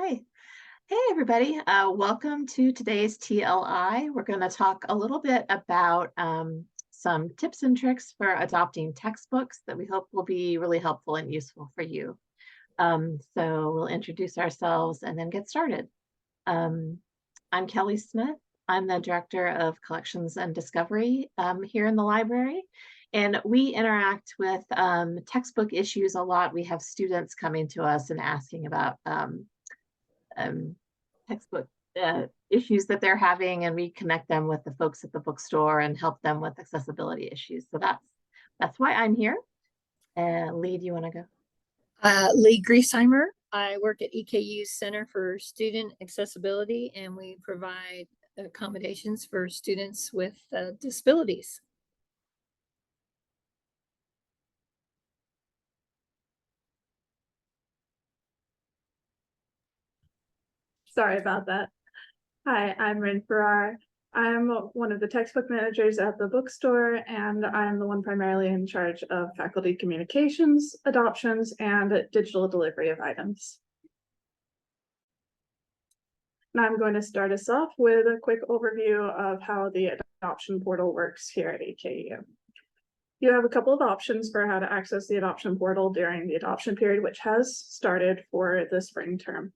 Hi. Hey, everybody. Welcome to today's TLI. We're going to talk a little bit about some tips and tricks for adopting textbooks that we hope will be really helpful and useful for you. So we'll introduce ourselves and then get started. I'm Kelly Smith. I'm the Director of Collections and Discovery here in the library. And we interact with textbook issues a lot. We have students coming to us and asking about textbook issues that they're having, and we connect them with the folks at the bookstore and help them with accessibility issues. So that's why I'm here. Lee, do you want to go? Lee Griesheimer. I work at EKU's Center for Student Accessibility, and we provide accommodations for students with disabilities. Sorry about that. Hi, I'm Rin Farrar. I'm one of the textbook managers at the bookstore, and I'm the one primarily in charge of faculty communications, adoptions, and digital delivery of items. Now I'm going to start us off with a quick overview of how the adoption portal works here at EKU. You have a couple of options for how to access the adoption portal during the adoption period, which has started for the spring term.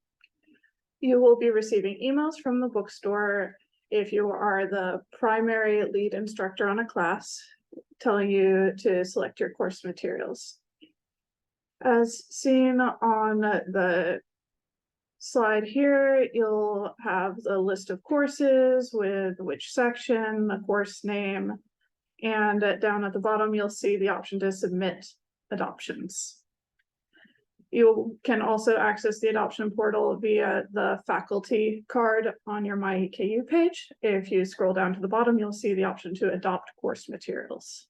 You will be receiving emails from the bookstore if you are the primary lead instructor on a class, telling you to select your course materials. As seen on the slide here, you'll have the list of courses with which section, the course name, and down at the bottom, you'll see the option to submit adoptions. You can also access the adoption portal via the faculty card on your MyEKU page. If you scroll down to the bottom, you'll see the option to adopt course materials.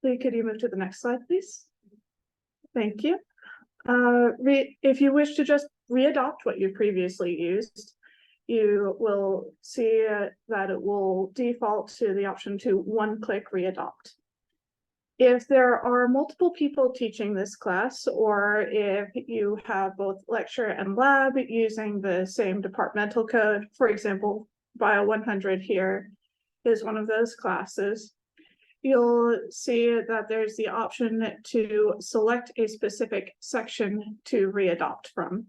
Lee, could you move to the next slide, please? Thank you. If you wish to just readopt what you previously used, you will see that it will default to the option to one-click readopt. If there are multiple people teaching this class, or if you have both lecture and lab using the same departmental code, for example, Bio 100 here is one of those classes, you'll see that there's the option to select a specific section to readopt from.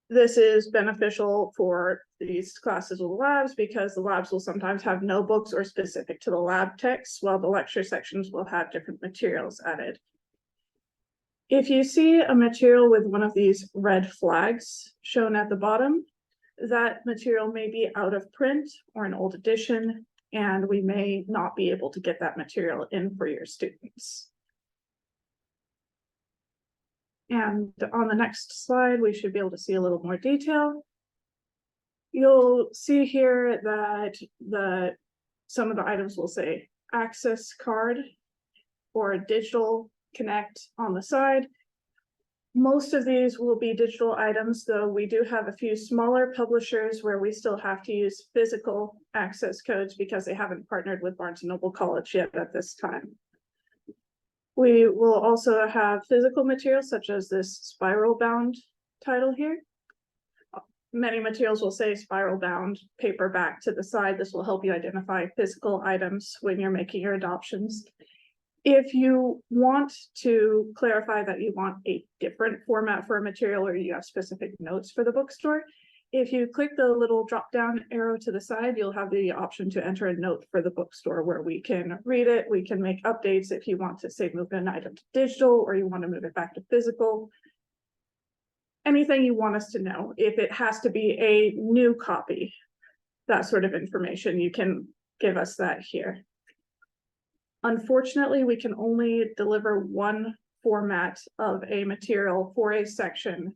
This is beneficial for these classes with labs because the labs will sometimes have no books or specific to the lab text, while the lecture sections will have different materials added. If you see a material with one of these red flags shown at the bottom, that material may be out of print or an old edition, and we may not be able to get that material in for your students. And on the next slide, we should be able to see a little more detail. You'll see here that some of the items will say access card or digital connect on the side. Most of these will be digital items, though we do have a few smaller publishers where we still have to use physical access codes because they haven't partnered with Barnes & Noble College yet at this time. We will also have physical materials such as this spiral bound title here. Many materials will say spiral bound paperback to the side. This will help you identify physical items when you're making your adoptions. If you want to clarify that you want a different format for a material or you have specific notes for the bookstore, if you click the little drop down arrow to the side, you'll have the option to enter a note for the bookstore where we can read it. We can make updates if you want to say move an item to digital or you want to move it back to physical. Anything you want us to know. If it has to be a new copy, that sort of information, you can give us that here. Unfortunately, we can only deliver one format of a material for a section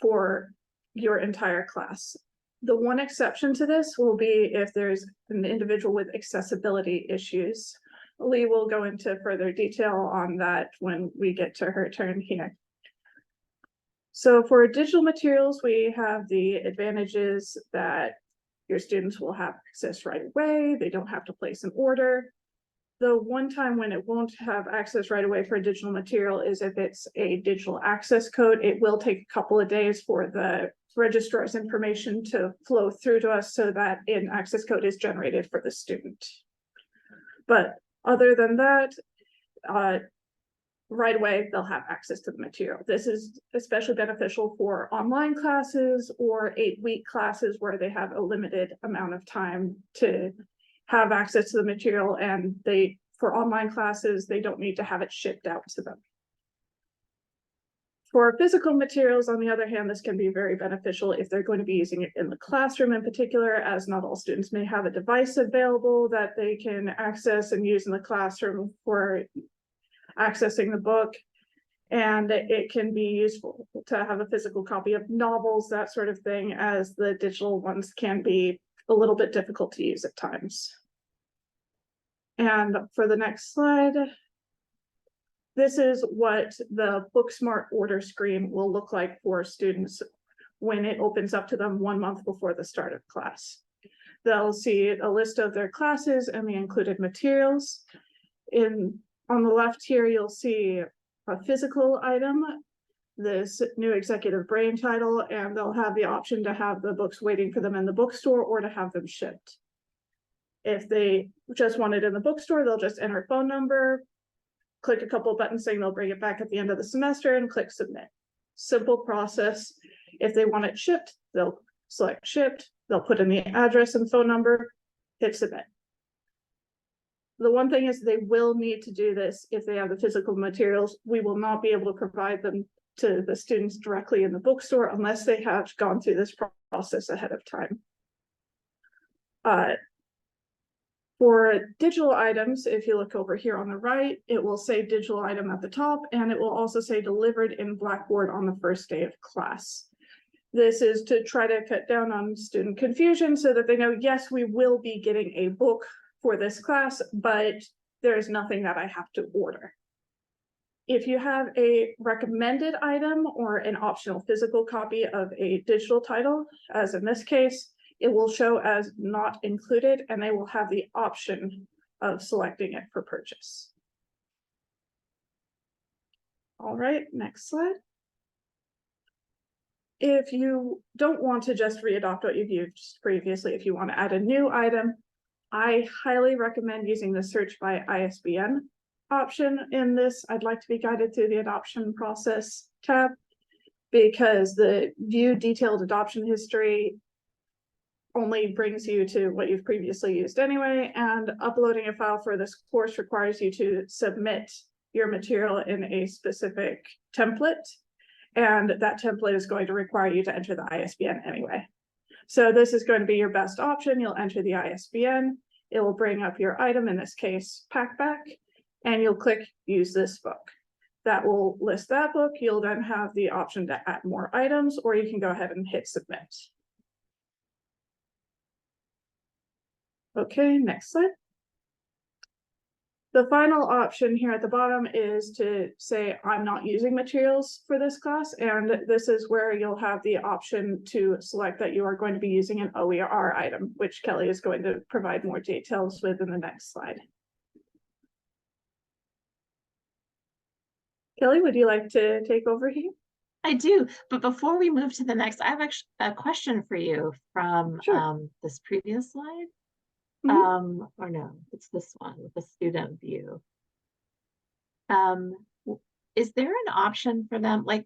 for your entire class. The one exception to this will be if there's an individual with accessibility issues. Lee will go into further detail on that when we get to her turn here. So for digital materials, we have the advantages that your students will have access right away. They don't have to place an order. The one time when it won't have access right away for a digital material is if it's a digital access code. It will take a couple of days for the registrar's information to flow through to us so that an access code is generated for the student. But other than that, right away, they'll have access to the material. This is especially beneficial for online classes or 8-week classes where they have a limited amount of time to have access to the material, and for online classes, they don't need to have it shipped out to them. For physical materials, on the other hand, this can be very beneficial if they're going to be using it in the classroom in particular, as not all students may have a device available that they can access and use in the classroom for accessing the book. And it can be useful to have a physical copy of novels, that sort of thing, as the digital ones can be a little bit difficult to use at times. And for the next slide, this is what the BookSmart order screen will look like for students when it opens up to them 1 month before the start of class. They'll see a list of their classes and the included materials. On the left here, you'll see a physical item, this new executive brain title, and they'll have the option to have the books waiting for them in the bookstore or to have them shipped. If they just want it in the bookstore, they'll just enter a phone number, click a couple of buttons saying they'll bring it back at the end of the semester, and click submit. Simple process. If they want it shipped, they'll select shipped, they'll put in the address and phone number, hit submit. The one thing is they will need to do this if they have the physical materials. We will not be able to provide them to the students directly in the bookstore unless they have gone through this process ahead of time. For digital items, if you look over here on the right, it will say digital item at the top, and it will also say delivered in Blackboard on the first day of class. This is to try to cut down on student confusion so that they know, yes, we will be getting a book for this class, but there's nothing that I have to order. If you have a recommended item or an optional physical copy of a digital title, as in this case, it will show as not included, and they will have the option of selecting it for purchase. All right, next slide. If you don't want to just readopt what you've used previously, if you want to add a new item, I highly recommend using the search by ISBN option in this. I'd like to be guided through the adoption process tab, because the view detailed adoption history only brings you to what you've previously used anyway, and uploading a file for this course requires you to submit your material in a specific template, and that template is going to require you to enter the ISBN anyway. So this is going to be your best option. You'll enter the ISBN, it will bring up your item, in this case, Packback, and you'll click use this book. That will list that book. You'll then have the option to add more items, or you can go ahead and hit submit. Okay, next slide. The final option here at the bottom is to say, I'm not using materials for this class, and this is where you'll have the option to select that you are going to be using an OER item, which Kelly is going to provide more details with in the next slide. Kelly, would you like to take over here? I do, but before we move to the next, I have actually a question for you from this previous slide. Or no, it's this one with the student view. Is there an option for them, like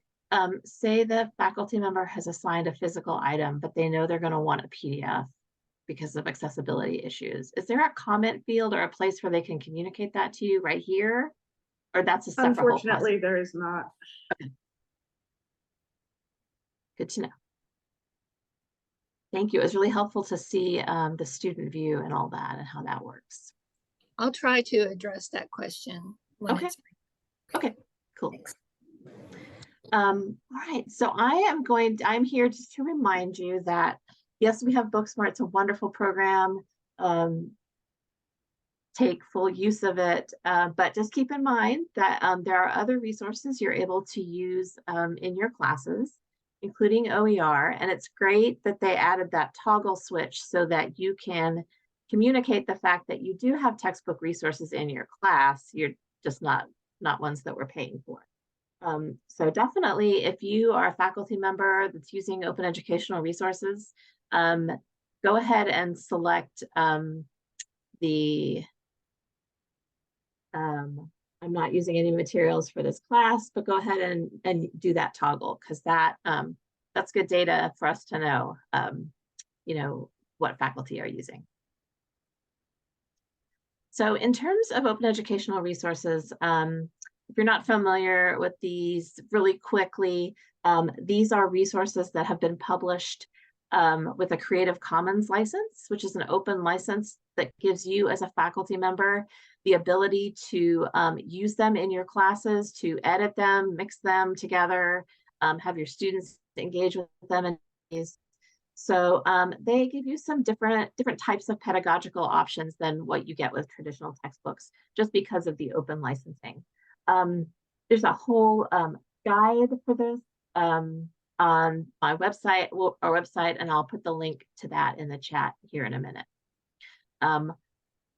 say the faculty member has assigned a physical item, but they know they're going to want a PDF because of accessibility issues? Is there a comment field or a place where they can communicate that to you right here? Or that's a separate Unfortunately, there is not. Okay. Good to know. Thank you. It was really helpful to see the student view and all that and how that works. I'll try to address that question when Okay. it's Okay, cool. All right, so I'm here just to remind you that, yes, we have BookSmart. It's a wonderful program. Take full use of it, but just keep in mind that there are other resources you're able to use in your classes, including OER, and it's great that they added that toggle switch so that you can communicate the fact that you do have textbook resources in your class. You're just not ones that we're paying for. So definitely, if you are a faculty member that's using open educational resources, go ahead and select the I'm not using any materials for this class, but go ahead and do that toggle, because that's good data for us to know, you know, what faculty are using. So in terms of open educational resources, if you're not familiar with these, really quickly, these are resources that have been published with a Creative Commons license, which is an open license that gives you as a faculty member the ability to use them in your classes, to edit them, mix them together, have your students engage with them in these. So they give you some different types of pedagogical options than what you get with traditional textbooks, just because of the open licensing. There's a whole guide for this on my website, our website, and I'll put the link to that in the chat here in a minute.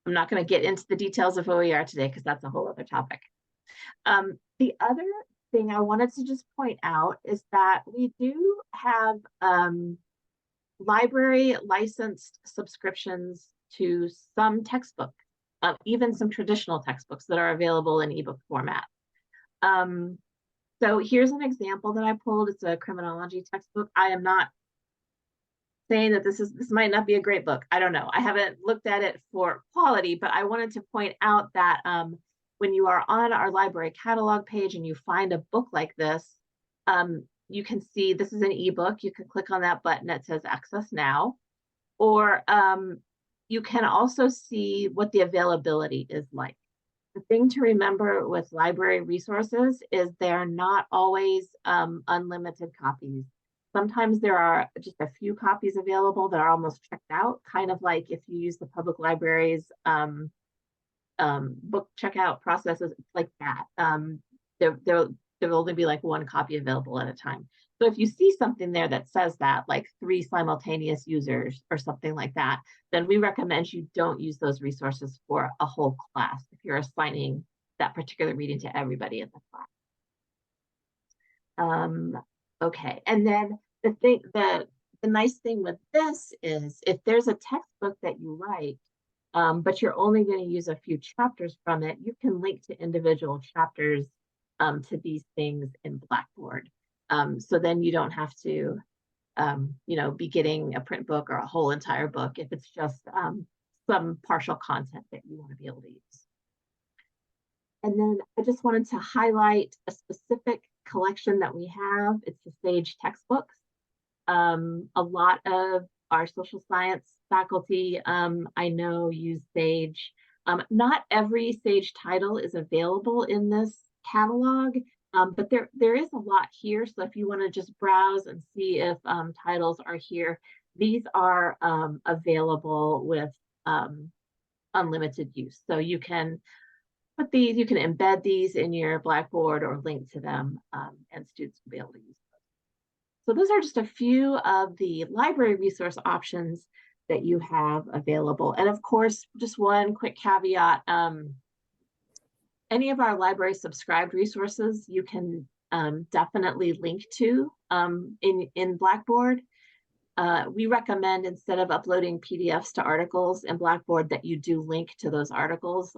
I'm not going to get into the details of OER today, because that's a whole other topic. The other thing I wanted to just point out is that we do have library licensed subscriptions to some textbooks, even some traditional textbooks that are available in ebook format. So here's an example that I pulled. It's a criminology textbook. I am not saying that this might not be a great book. I don't know. I haven't looked at it for quality, but I wanted to point out that when you are on our library catalog page and you find a book like this, you can see this is an ebook. You can click on that button that says Access Now, or you can also see what the availability is like. The thing to remember with library resources is they're not always unlimited copies. Sometimes there are just a few copies available that are almost checked out, kind of like if you use the public library's book checkout processes like that. There'll only be like one copy available at a time. So if you see something there that says that, like 3 simultaneous users or something like that, then we recommend you don't use those resources for a whole class if you're assigning that particular reading to everybody in the class. Okay, and then the nice thing with this is if there's a textbook that you like, but you're only going to use a few chapters from it, you can link to individual chapters to these things in Blackboard. So then you don't have to, you know, be getting a print book or a whole entire book if it's just some partial content that you want to be able to use. And then I just wanted to highlight a specific collection that we have. It's the Sage textbooks. A lot of our social science faculty, I know, use Sage. Not every Sage title is available in this catalog, but there is a lot here. So if you want to just browse and see if titles are here, these are available with unlimited use. So you can put these, you can embed these in your Blackboard or link to them, and students will be able to use those. So those are just a few of the library resource options that you have available. And of course, just one quick caveat, any of our library subscribed resources you can definitely link to in Blackboard. We recommend, instead of uploading PDFs to articles in Blackboard, that you do link to those articles.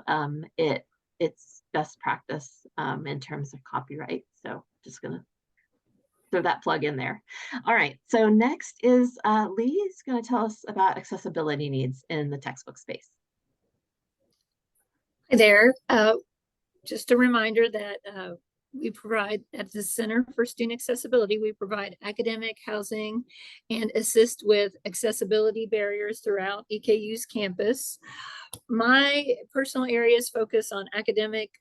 It's best practice in terms of copyright. So just gonna throw that plug in there. All right, so next is Lee's gonna tell us about accessibility needs in the textbook space. Hi there. Just a reminder that we provide at the Center for Student Accessibility, we provide academic, housing, and assist with accessibility barriers throughout EKU's campus. My personal areas focus on academic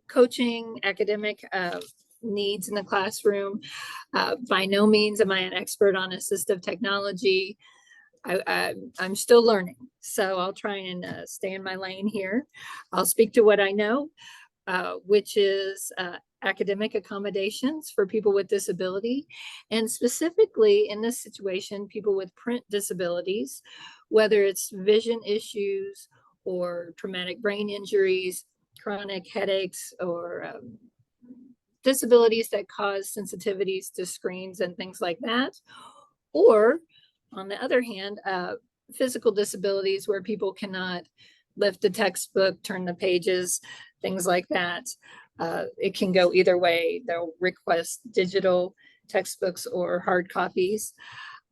coaching, academic needs in the classroom. By no means am I an expert on assistive technology. I'm still learning, so I'll try and stay in my lane here. I'll speak to what I know. which is academic accommodations for people with disability. And specifically in this situation, people with print disabilities, whether it's vision issues or traumatic brain injuries, chronic headaches, or disabilities that cause sensitivities to screens and things like that. Or on the other hand, physical disabilities where people cannot lift the textbook, turn the pages, things like that. It can go either way. They'll request digital textbooks or hard copies,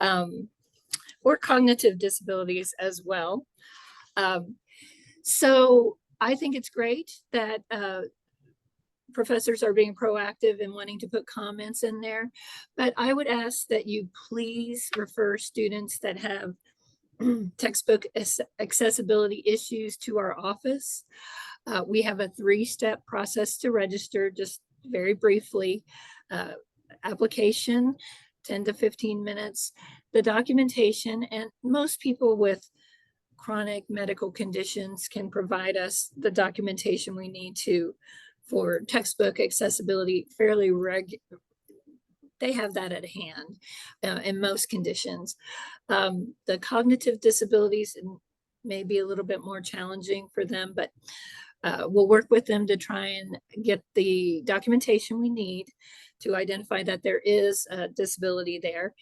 or cognitive disabilities as well. So I think it's great that professors are being proactive and wanting to put comments in there, but I would ask that you please refer students that have textbook accessibility issues to our office. We have a 3-step process to register, just very briefly. Application, 10 to 15 minutes, the documentation, and most people with chronic medical conditions can provide us the documentation we need for textbook accessibility fairly they have that at hand in most conditions. The cognitive disabilities may be a little bit more challenging for them, but we'll work with them to try and get the documentation we need to identify that there is a disability there.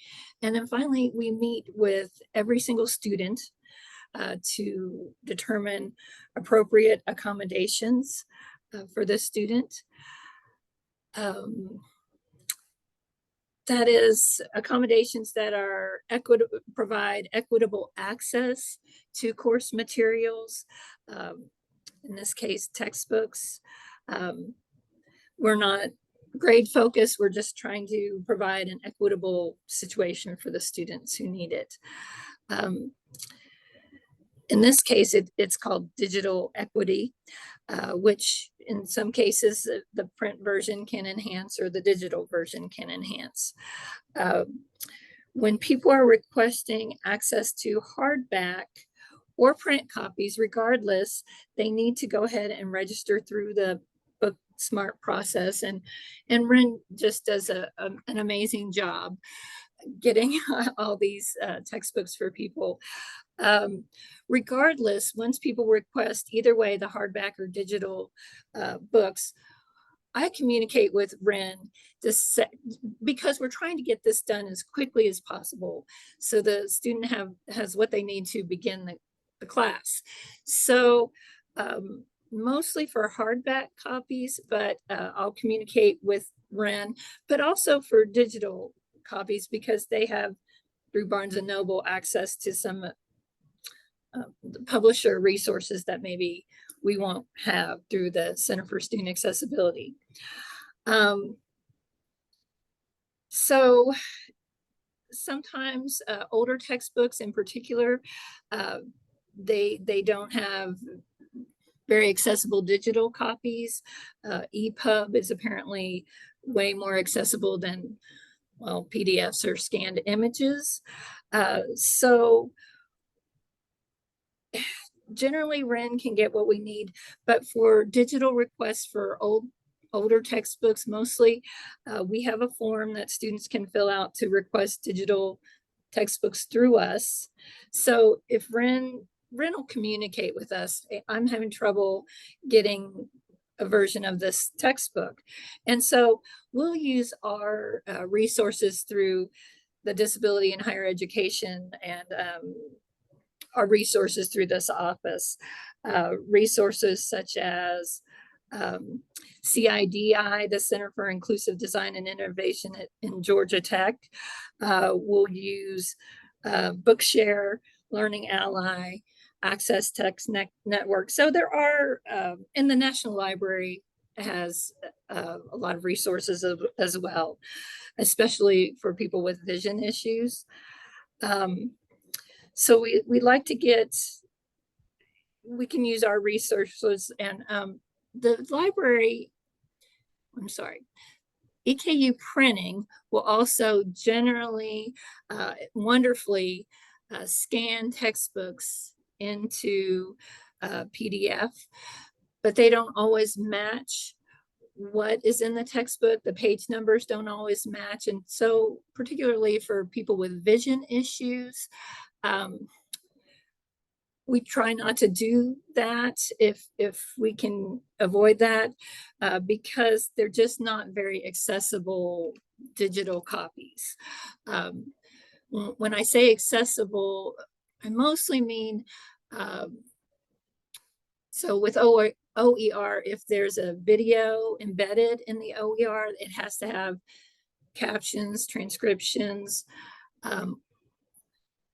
And then finally, we meet with every single student to determine appropriate accommodations for the student. That is accommodations that are provide equitable access to course materials, in this case, textbooks. We're not grade focused, we're just trying to provide an equitable situation for the students who need it. In this case, it's called digital equity, which in some cases the print version can enhance or the digital version can enhance. When people are requesting access to hardback or print copies, regardless, they need to go ahead and register through the Book Smart process. And Rin just does an amazing job getting all these textbooks for people. Regardless, once people request either way, the hardback or digital books, I communicate with Rin because we're trying to get this done as quickly as possible so the student has what they need to begin the class. So mostly for hardback copies, but I'll communicate with Rin, but also for digital copies because they have through Barnes & Noble access to some publisher resources that maybe we won't have through the Center for Student Accessibility. So sometimes older textbooks in particular, they don't have very accessible digital copies. EPUB is apparently way more accessible than, well, PDFs or scanned images. So generally Rin can get what we need, but for digital requests for older textbooks, mostly we have a form that students can fill out to request digital textbooks through us. So if Rin will communicate with us, I'm having trouble getting a version of this textbook. And so we'll use our resources through the Disability in Higher Education and our resources through this office. Resources such as CIDI, the Center for Inclusive Design and Innovation in Georgia Tech. We'll use Bookshare, Learning Ally, Access Text Network. So there are, and the National Library has a lot of resources as well, especially for people with vision issues. So we like to we can use our resources, and the library, I'm sorry, EKU Printing will also generally wonderfully scan textbooks into PDF. but they don't always match what is in the textbook. The page numbers don't always match. And so particularly for people with vision issues, we try not to do that if we can avoid that, because they're just not very accessible digital copies. When I say accessible, I mostly mean, so with OER, if there's a video embedded in the OER, it has to have captions, transcriptions,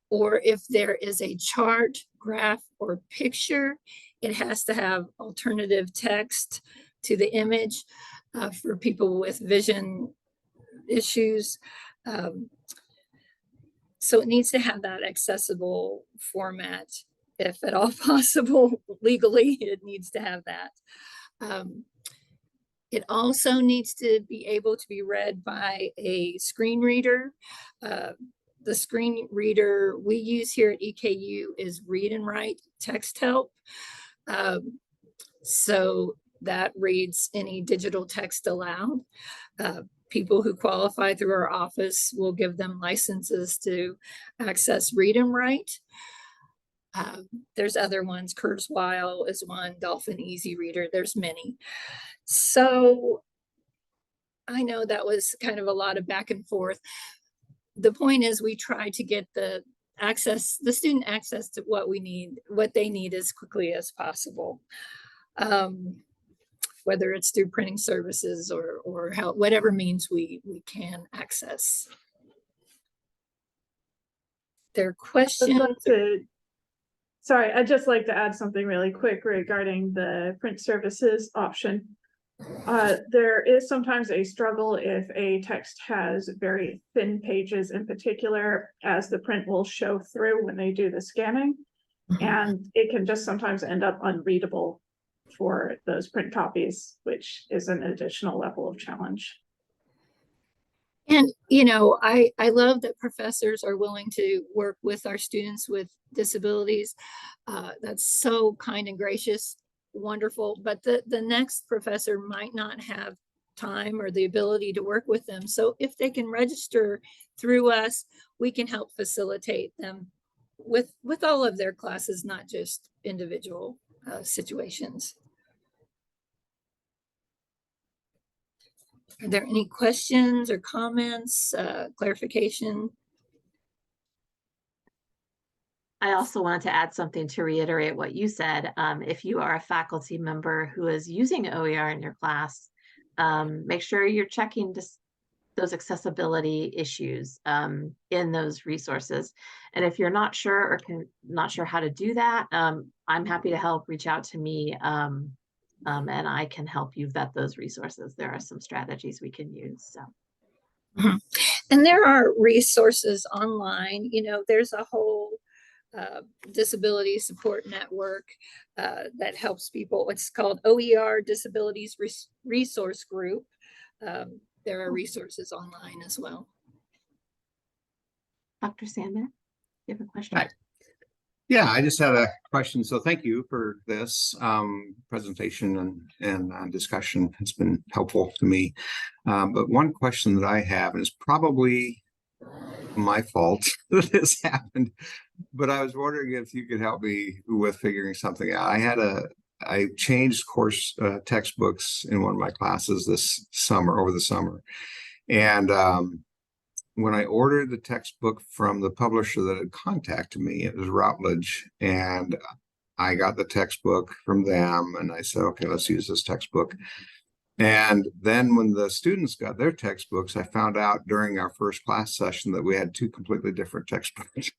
or if there is a chart, graph, or picture, it has to have alternative text to the image for people with vision issues. So it needs to have that accessible format, if at all possible. Legally, it needs to have that. It also needs to be able to be read by a screen reader. The screen reader we use here at EKU is Read and Write Text Help. So that reads any digital text aloud. People who qualify through our office will give them licenses to access Read and Write. There's other ones. Kurzweil is one, Dolphin Easy Reader. There's many. So I know that was kind of a lot of back and forth. The point is we try to get the student access to what they need as quickly as possible. Whether it's through printing services or whatever means we can access. Their questions. Sorry, I'd just like to add something really quick regarding the print services option. There is sometimes a struggle if a text has very thin pages in particular, as the print will show through when they do the scanning, and it can just sometimes end up unreadable for those print copies, which is an additional level of challenge. And, I love that professors are willing to work with our students with disabilities. That's so kind and gracious, wonderful. But the next professor might not have time or the ability to work with them. So if they can register through us, we can help facilitate them with all of their classes, not just individual situations. Are there any questions or comments, clarification? I also wanted to add something to reiterate what you said. If you are a faculty member who is using OER in your class, make sure you're checking those accessibility issues in those resources. And if you're not sure or not sure how to do that, I'm happy to help. Reach out to me. And I can help you vet those resources. There are some strategies we can use. So, and there are resources online. There's a whole disability support network that helps people. It's called OER Disabilities Resource Group. There are resources online as well. Dr. Sandman, you have a question? Hi. Yeah, I just had a question. So thank you for this presentation and discussion. It's been helpful to me. But one question that I have, and it's probably my fault that this happened, but I was wondering if you could help me with figuring something out. I changed course textbooks in one of my classes over the summer. And when I ordered the textbook from the publisher that had contacted me, it was Routledge, and I got the textbook from them, and I said, okay, let's use this textbook. And then when the students got their textbooks, I found out during our first class session that we had two completely different textbooks.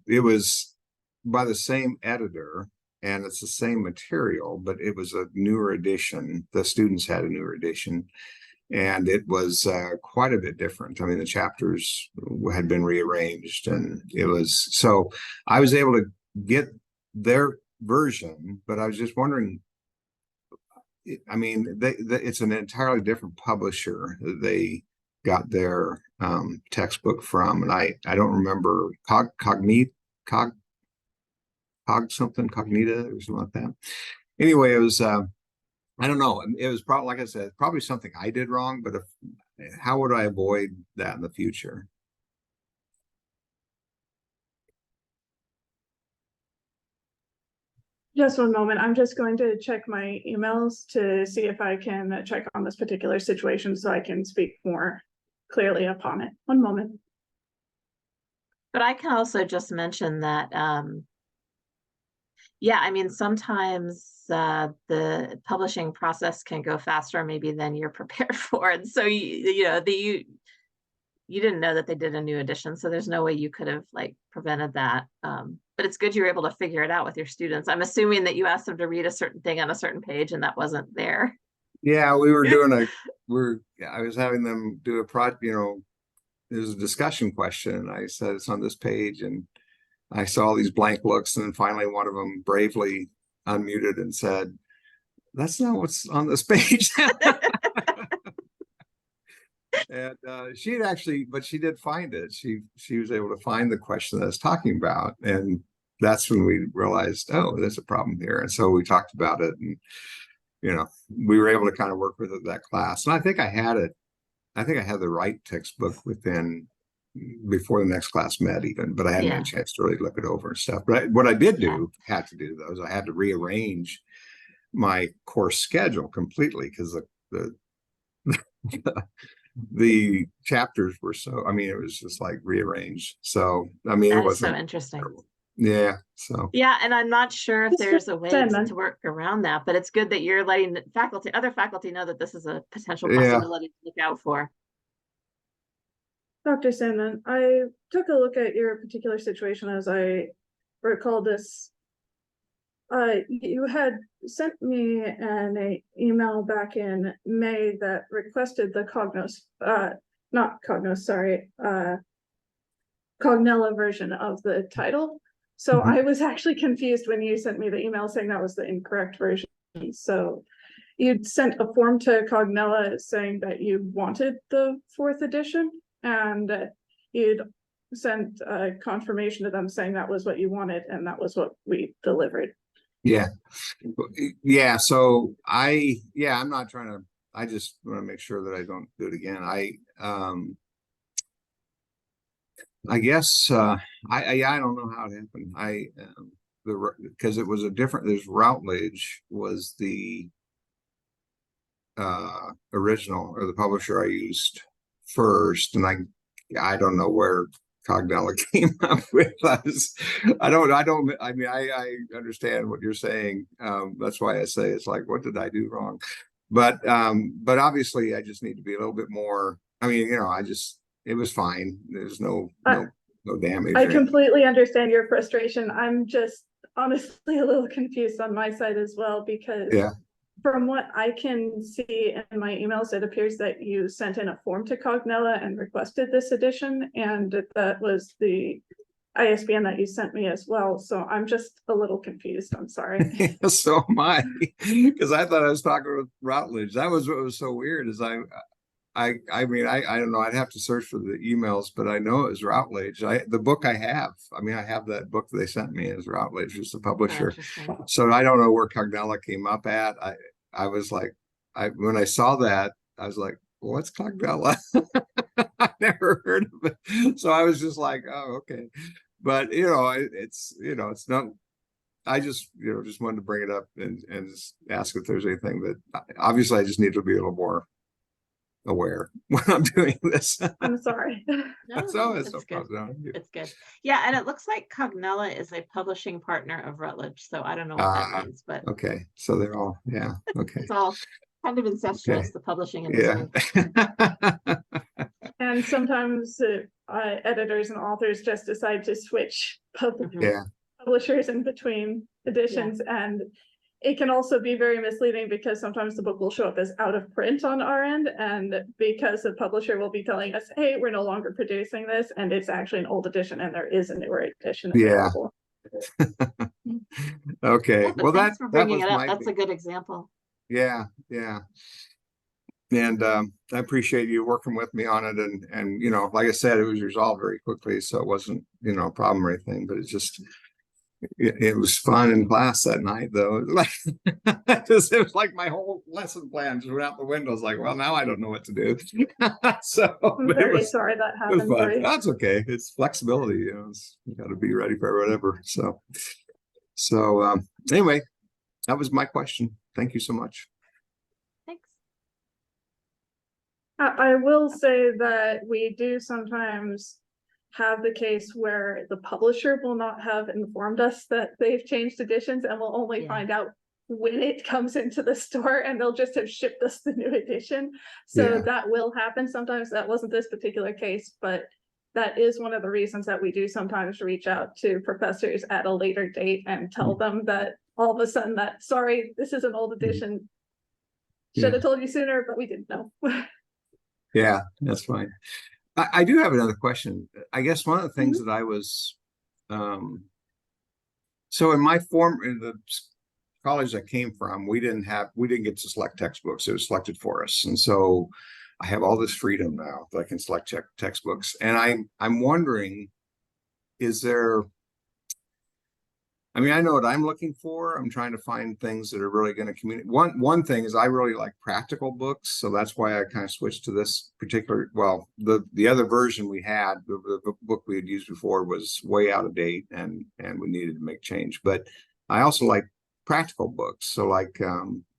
It was by the same editor, and it's the same material, but it was a newer edition. The students had a newer edition. And it was quite a bit different. I mean, the chapters had been rearranged, and so I was able to get their version, but I was just wondering, I mean, it's an entirely different publisher that they got their textbook from, and I don't remember Cognita or something like that. anyway, it was, I don't know. It was probably, like I said, probably something I did wrong, but how would I avoid that in the future? Just one moment. I'm just going to check my emails to see if I can check on this particular situation so I can speak more clearly upon it. One moment. But I can also just mention that, yeah, I mean, sometimes the publishing process can go faster maybe than you're prepared for. And so, you didn't know that they did a new edition, so there's no way you could have like prevented that. But it's good you were able to figure it out with your students. I'm assuming that you asked them to read a certain thing on a certain page and that wasn't there. Yeah, we were doing I was having them do a project, there's a discussion question. I said it's on this page, and I saw all these blank looks, and then finally one of them bravely unmuted and said, "That's not what's on this page." And she'd actually, but she did find it. She was able to find the question that I was talking about, and that's when we realized, oh, there's a problem here. And so we talked about it, and we were able to kind of work with it that class. And I think I had it. I think I had the right textbook before the next class met even, but I hadn't had a chance to really look it over and stuff. But what I did had to do though, is I had to rearrange my course schedule completely, because the chapters were it was just like rearranged. So, it wasn't so interesting. Yeah. So, yeah. And I'm not sure if there's a way to work around that, but it's good that you're letting other faculty know that this is a potential possibility to look out for. Dr. Sandman, I took a look at your particular situation as I recall this. You had sent me an email back in May that requested the Cognella version of the title. So I was actually confused when you sent me the email saying that was the incorrect version. So you'd sent a form to Cognella saying that you wanted the 4th edition, and you'd sent a confirmation to them saying that was what you wanted, and that was what we delivered. Yeah. So I'm not trying to, I just want to make sure that I don't do it again. I guess, I don't know how it happened. Because it was there's Routledge was the original, or the publisher I used first. And I don't know where Cognella came up with us. I understand what you're saying. That's why I say it's like, what did I do wrong? But obviously I just need to be a little bit more, it was fine. There's no damage. I completely understand your frustration. I'm just honestly a little confused on my side as well, because from what I can see in my emails, it appears that you sent in a form to Cognella and requested this edition, and that was the ISBN that you sent me as well. So I'm just a little confused. I'm sorry. So am I, because I thought I was talking with Routledge. That was what was so weird. Is I don't know. I'd have to search for the emails, but I know it was Routledge. The book I have that book they sent me is Routledge, was the publisher. So I don't know where Cognella came up at. I was like, when I saw that, I was like, well, what's Cognella? I never heard of it. So I was just like, oh, okay. But it's not. I just just wanted to bring it up and just ask if there's anything that obviously I just need to be a little more aware when I'm doing this. I'm sorry. It's good. It's good. Yeah, and it looks like Cognella is a publishing partner of Routledge, so I don't know what that means, but okay. So they're all okay. It's all kind of incestuous, the publishing industry. And sometimes editors and authors just decide to switch publishers in between editions, and it can also be very misleading, because sometimes the book will show up as out of print on our end, and because the publisher will be telling us, hey, we're no longer producing this, and it's actually an old edition and there is a newer edition available. Okay. Well, thanks for bringing it up. That's a good example. Yeah. And I appreciate you working with me on it, and like I said, it was resolved very quickly, so it wasn't a problem or anything, but it's just it was fun in class that night, though. Like, it was like my whole lesson plan just went out the window. I was like, well, now I don't know what to do. So I'm but very sorry that it was happened for fun. you. That's okay. It's flexibility, you know. You got to be ready for whatever. So anyway, that was my question. Thank you so much. Thanks. I will say that we do sometimes have the case where the publisher will not have informed us that they've changed editions, and we'll only find out when it comes into the store, and they'll just have shipped us the new edition. So Yeah. that will happen sometimes. That wasn't this particular case, but that is one of the reasons that we do sometimes reach out to professors at a later date and tell them that all of a sudden that, sorry, this is an old edition. Should have told you sooner, but we didn't know. Yeah, that's fine. I do have another question. I guess one of the things that I was, so in the college I came from, we didn't get to select textbooks. It was selected for us. And so I have all this freedom now that I can select textbooks. And I'm wondering, is there, I mean, I know what I'm looking for. I'm trying to find things that are really going to communicate. One thing is I really like practical books, so that's why I kind of switched to this particular. Well, the other version we had, the book we had used before, was way out of date, and we needed to make change. But I also like practical books, so like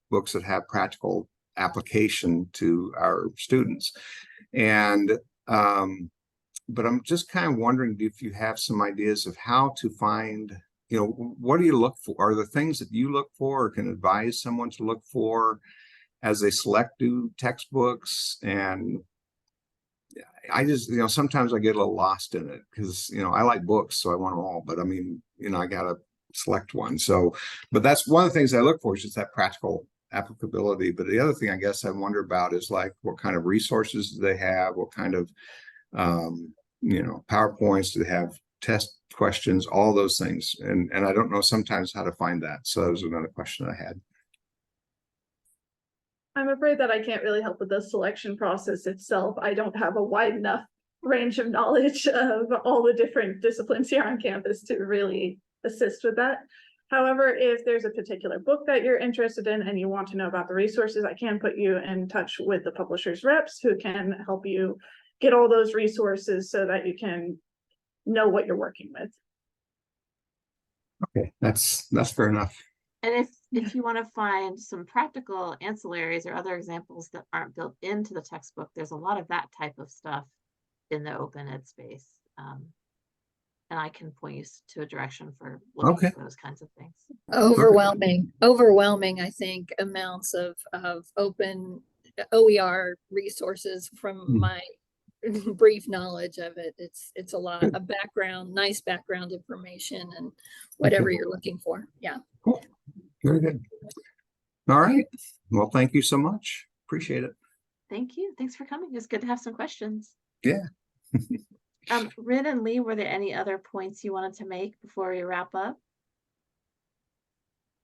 books that have practical application to our students, and but I'm just kind of wondering if you have some ideas of how to find. You know, what do you look for? Are there things that you look for or can advise someone to look for as they select new textbooks? And I just, you know, sometimes I get a little lost in it because, you know, I like books, so I want them all, but I mean, you know, I got to select one. So, but that's one of the things I look for is just that practical applicability. But the other thing I guess I wonder about is like, what kind of resources do they have? What kind of, you know, PowerPoints do they have? Test questions, all those things, and I don't know sometimes how to find that. So that was another question I had. I'm afraid that I can't really help with the selection process itself. I don't have a wide enough range of knowledge of all the different disciplines here on campus to really assist with that. However, if there's a particular book that you're interested in and you want to know about the resources, I can put you in touch with the publisher's reps who can help you get all those resources so that you can know what you're working with. Okay, that's fair enough. And if you want to find some practical ancillaries or other examples that aren't built into the textbook, there's a lot of that type of stuff in the open ed space. And I can point you to a direction for looking for those kinds of things. Overwhelming, I think, amounts of open OER resources from my brief knowledge of it. It's a lot of nice background information and whatever you're looking for. Yeah. Cool. Very good. All right. Well, thank you so much. Appreciate it. Thank you. Thanks for coming. It's good to have some questions. Yeah. Rin and Lee, were there any other points you wanted to make before we wrap up?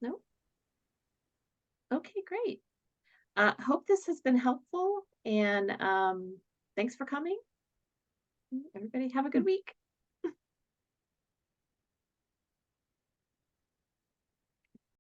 No? Okay, great. Hope this has been helpful, and thanks for coming. Everybody have a good week.